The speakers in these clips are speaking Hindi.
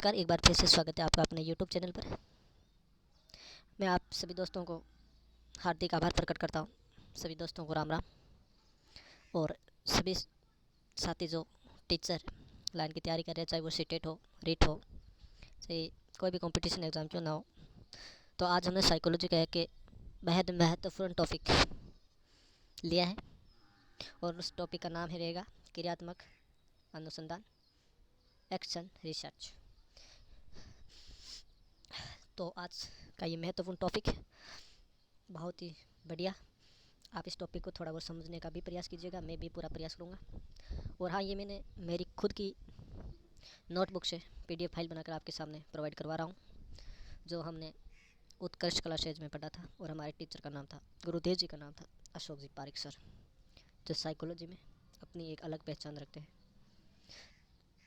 नमस्कार, एक बार फिर से स्वागत है आपका अपने यूट्यूब चैनल पर। मैं आप सभी दोस्तों को हार्दिक आभार प्रकट करता हूँ। सभी दोस्तों को राम राम। और सभी साथी जो टीचर लाइन की तैयारी कर रहे हैं, चाहे वो सीटेट हो, रीट हो, चाहे कोई भी कंपटीशन एग्ज़ाम क्यों ना हो, तो आज हमने साइकोलॉजी का एक बेहद महत्वपूर्ण टॉपिक लिया है और उस टॉपिक का नाम ही रहेगा क्रियात्मक अनुसंधान, एक्शन रिसर्च। तो आज का ये महत्वपूर्ण टॉपिक है, बहुत ही बढ़िया। आप इस टॉपिक को थोड़ा बहुत समझने का भी प्रयास कीजिएगा, मैं भी पूरा प्रयास करूँगा। और हाँ, ये मैंने मेरी खुद की नोटबुक से PDF फाइल बनाकर आपके सामने प्रोवाइड करवा रहा हूँ, जो हमने उत्कर्ष कला सेज में पढ़ा था। और हमारे टीचर का नाम था, गुरुदेव जी का नाम था अशोक जी पारिक सर, जो साइकोलॉजी में अपनी एक अलग पहचान रखते हैं।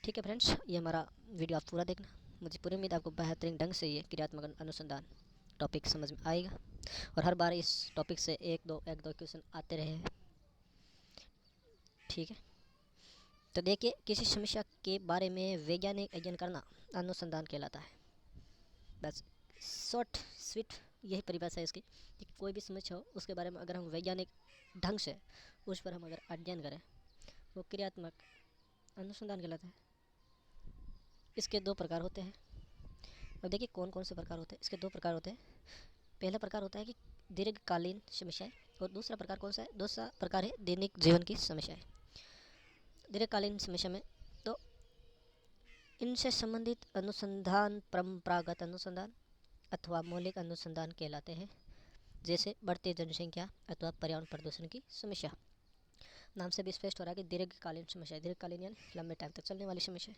ठीक है फ्रेंड्स, ये हमारा वीडियो आप पूरा देखना। मुझे पूरी उम्मीद आपको बेहतरीन ढंग से ये क्रियात्मक अनुसंधान टॉपिक समझ में आएगा और हर बार इस टॉपिक से एक दो क्वेश्चन आते रहे हैं। ठीक है, तो देखिए, किसी समस्या के बारे में वैज्ञानिक अध्ययन करना अनुसंधान कहलाता है। बस शॉर्ट स्वीट यही परिभाषा है इसकी कि कोई भी समस्या हो, उसके बारे में अगर हम वैज्ञानिक ढंग से उस पर हम अगर अध्ययन करें, वो क्रियात्मक अनुसंधान कहलाता है। इसके दो प्रकार होते हैं। अब देखिए कौन कौन से प्रकार होते हैं। इसके दो प्रकार होते हैं। पहला प्रकार होता है कि दीर्घकालीन समस्याएं, और दूसरा प्रकार कौन सा है? दूसरा प्रकार है दैनिक जीवन की समस्याएं। दीर्घकालीन समस्या में तो इनसे संबंधित अनुसंधान परंपरागत अनुसंधान अथवा मौलिक अनुसंधान कहलाते हैं, जैसे बढ़ती जनसंख्या अथवा पर्यावरण प्रदूषण की समस्या। नाम से भी स्पष्ट हो रहा है कि दीर्घकालीन समस्या, दीर्घकालीन यानी लंबे टाइम तक चलने वाली समस्या।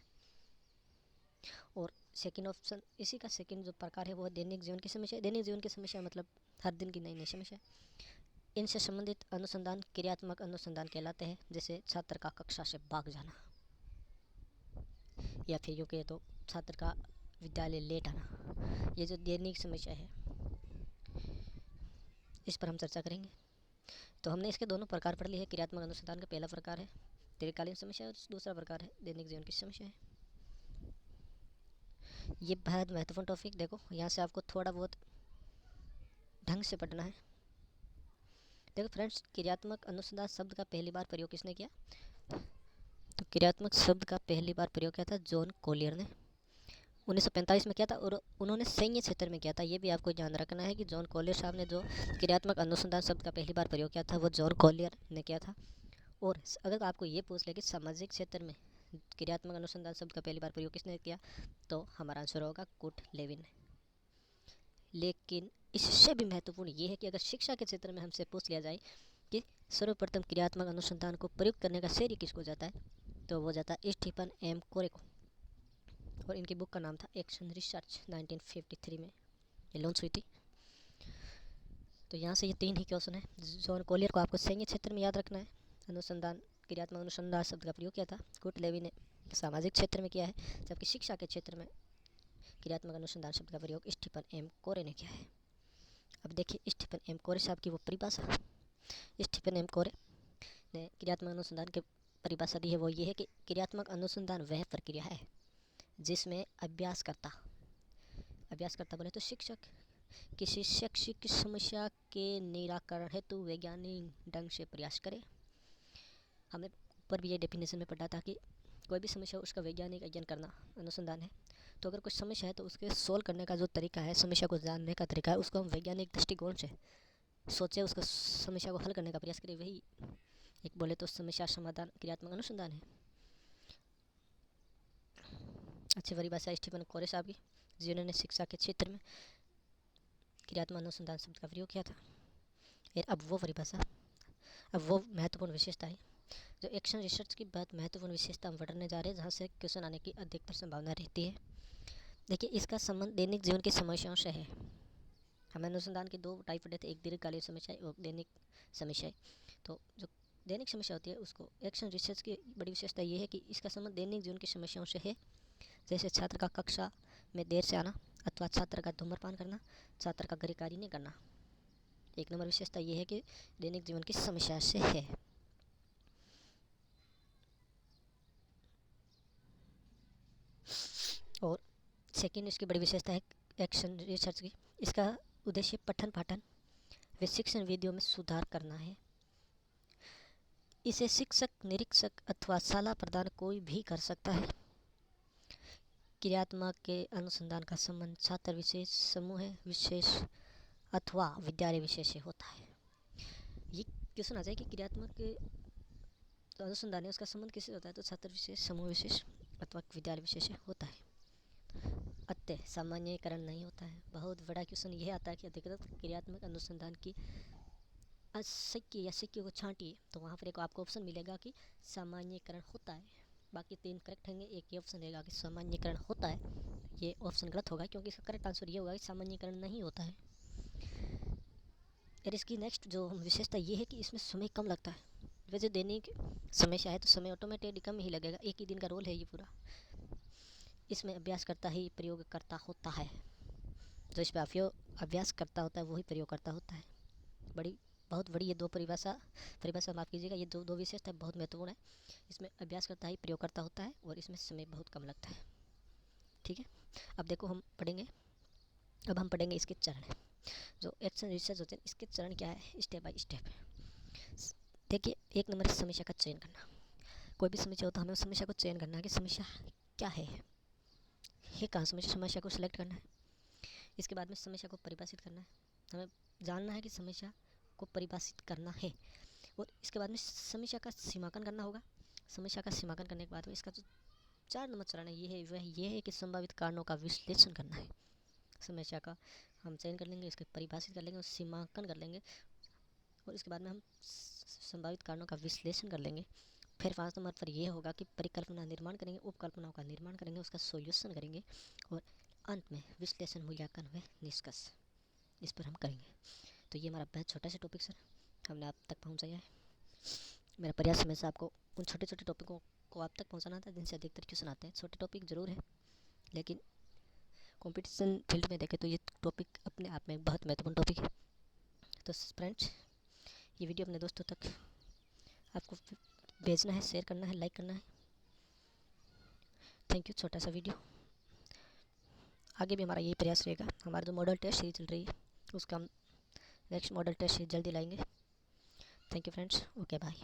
और सेकंड ऑप्शन, इसी का सेकंड जो प्रकार है वो दैनिक जीवन की समस्या। दैनिक जीवन की समस्या मतलब हर दिन की नई नई समस्या। इनसे संबंधित अनुसंधान क्रियात्मक अनुसंधान कहलाते हैं, जैसे छात्र का कक्षा से भाग जाना, या फिर यूँ कहे तो छात्र का विद्यालय लेट आना। ये जो दैनिक समस्या है, इस पर हम चर्चा करेंगे। तो हमने इसके दोनों प्रकार पढ़ लिए हैं। क्रियात्मक अनुसंधान का पहला प्रकार है दीर्घकालीन समस्या और दूसरा प्रकार है दैनिक जीवन की समस्या है। ये बहुत महत्वपूर्ण टॉपिक। देखो, यहाँ से आपको थोड़ा बहुत ढंग से पढ़ना है। देखो फ्रेंड्स, क्रियात्मक अनुसंधान शब्द का पहली बार प्रयोग किसने किया? तो क्रियात्मक शब्द का पहली बार प्रयोग किया था जॉन कॉलियर ने 1945 में किया था, और उन्होंने सैन्य क्षेत्र में किया था। ये भी आपको ध्यान रखना है कि जॉन कॉलियर साहब ने जो क्रियात्मक अनुसंधान शब्द का पहली बार प्रयोग किया था, वो जॉन कॉलियर ने किया था। और अगर आपको ये पूछ ले कि सामाजिक क्षेत्र में क्रियात्मक अनुसंधान शब्द का पहली बार प्रयोग किसने किया, तो हमारा आंसर होगा कुर्ट लेविन ने। लेकिन इससे भी महत्वपूर्ण ये है कि अगर शिक्षा के क्षेत्र में हमसे पूछ लिया जाए कि सर्वप्रथम क्रियात्मक अनुसंधान को प्रयुक्त करने का श्रेय किसको जाता है, तो वो जाता है स्टीफन एम कोरे को। और इनकी बुक का नाम था एक्शन रिसर्च, 1953 में ये लॉन्च हुई थी। तो यहाँ से ये तीन ही क्वेश्चन है। जॉन कॉलियर को आपको सैन्य क्षेत्र में याद रखना है, अनुसंधान क्रियात्मक अनुसंधान शब्द का प्रयोग किया था। कुर्ट लेविन ने सामाजिक क्षेत्र में किया है, जबकि शिक्षा के क्षेत्र में क्रियात्मक अनुसंधान शब्द का प्रयोग स्टीफन एम कोरे ने किया है। अब देखिए स्टीफन एम कोरे साहब की वो परिभाषा। स्टीफन एम कोरे ने क्रियात्मक अनुसंधान की परिभाषा दी है, वो ये है कि क्रियात्मक अनुसंधान वह प्रक्रिया है जिसमें अभ्यासकर्ता बोले तो शिक्षक किसी शैक्षिक समस्या के निराकरण हेतु वैज्ञानिक ढंग से प्रयास करे। हमने ऊपर भी ये डेफिनेशन में पढ़ा था कि कोई भी समस्या उसका वैज्ञानिक अध्ययन करना अनुसंधान है। तो अगर कुछ समस्या है तो उसके सोल्व करने का जो तरीका है, समस्या को जानने का तरीका है, उसको हम वैज्ञानिक दृष्टिकोण से सोचे, उसको समस्या को हल करने का प्रयास करें, वही एक बोले तो समस्या समाधान क्रियात्मक अनुसंधान है। अच्छी परिभाषा स्टीफन कोरे साहब की, जिन्होंने शिक्षा के क्षेत्र में क्रियात्मक अनुसंधान शब्द का प्रयोग किया था। अब वो परिभाषा, अब वो महत्वपूर्ण विशेषता है जो एक्शन रिसर्च की बहुत महत्वपूर्ण विशेषता हम पढ़ने जा रहे हैं, जहाँ से क्वेश्चन आने की अधिकतर संभावना रहती है। देखिए, इसका संबंध दैनिक जीवन की समस्याओं से है। हमें अनुसंधान की दो टाइप पढ़े थे, एक दीर्घकालीन समस्या और दैनिक समस्या। तो जो दैनिक समस्या होती है, उसको एक्शन रिसर्च की बड़ी विशेषता ये है कि इसका संबंध दैनिक जीवन की समस्याओं से है, जैसे छात्र का कक्षा में देर से आना, अथवा छात्र का धूम्रपान करना, छात्र का गृह कार्य नहीं करना। एक नंबर विशेषता ये है कि दैनिक जीवन की समस्या से है। और सेकेंड इसकी बड़ी विशेषता है एक्शन रिसर्च की। इसका उद्देश्य पठन पाठन व शिक्षण विधियों में सुधार करना है। इसे शिक्षक, निरीक्षक अथवा शाला प्रधान कोई भी कर सकता है। क्रियात्मक के अनुसंधान का संबंध छात्र विशेष, समूह विशेष अथवा विद्यालय विशेष से होता है। ये क्वेश्चन आ जाए कि क्रियात्मक के अनुसंधान है उसका संबंध किससे होता है, तो छात्र विशेष, समूह विशेष अथवा विद्यालय विशेष से होता है। अतः सामान्यीकरण नहीं होता है। बहुत बड़ा क्वेश्चन यह आता है कि अधिकृत क्रियात्मक अनुसंधान की अशक्य या शक्य को छांटिए, तो वहाँ पर एक आपको ऑप्शन मिलेगा कि सामान्यीकरण होता है। बाकी 3 करेक्ट होंगे, एक ही ऑप्शन रहेगा कि सामान्यीकरण होता है। ये ऑप्शन गलत होगा क्योंकि इसका करेक्ट आंसर ये होगा कि सामान्यीकरण नहीं होता है। और इसकी नेक्स्ट जो विशेषता ये है कि इसमें समय कम लगता है। वैसे दैनिक समस्या है तो समय ऑटोमेटिकली कम ही लगेगा, एक ही दिन का रोल है ये पूरा। इसमें अभ्यास करता ही प्रयोग करता होता है। जो इस पर अभ्यास करता होता है वही प्रयोग करता होता है। बहुत बड़ी ये दो परिभाषा माफ़ कीजिएगा, ये दो विशेषता बहुत महत्वपूर्ण है। इसमें अभ्यास करता ही प्रयोग करता होता है और इसमें समय बहुत कम लगता है। ठीक है, अब देखो हम पढ़ेंगे इसके चरण। जो एक्शन रिसर्च होते हैं इसके चरण क्या है, स्टेप बाय स्टेप। देखिए, 1 नंबर समस्या का चयन करना। कोई भी समस्या हो तो हमें उस समस्या को चयन करना है कि समस्या क्या है कहाँ समस्या को सिलेक्ट करना है। इसके बाद में समस्या को परिभाषित करना है। हमें जानना है कि समस्या को परिभाषित करना है। और इसके बाद में समस्या का सीमांकन करना होगा। समस्या का सीमांकन करने के बाद में इसका जो 4 नंबर चरण है ये है कि संभावित कारणों का विश्लेषण करना है। समस्या का हम चयन कर लेंगे, इसके परिभाषित कर लेंगे और सीमांकन कर लेंगे और इसके बाद में हम संभावित कारणों का विश्लेषण कर लेंगे। फिर 5 नंबर पर यह होगा कि परिकल्पना निर्माण करेंगे, उपकल्पनाओं का निर्माण करेंगे, उसका सॉल्यूशन करेंगे और अंत में विश्लेषण, मूल्यांकन व निष्कर्ष इस पर हम करेंगे। तो ये हमारा बहुत छोटा सा टॉपिक सर हमने आप तक पहुँचाया है। मेरा प्रयास हमेशा आपको उन छोटे छोटे टॉपिकों को आप तक पहुँचाना था जिनसे अधिकतर क्वेश्चन आते हैं। छोटे टॉपिक ज़रूर है लेकिन कंपटीशन फील्ड में देखें तो ये टॉपिक अपने आप में बहुत महत्वपूर्ण टॉपिक है। तो फ्रेंड्स, ये वीडियो अपने दोस्तों तक आपको भेजना है, शेयर करना है, लाइक करना है। Thank you. छोटा सा वीडियो, आगे भी हमारा यही प्रयास रहेगा। हमारा जो मॉडल टेस्ट सीरीज चल रही है उसका हम नेक्स्ट मॉडल टेस्ट सीरीज जल्दी लाएंगे। Thank you friends, okay bye.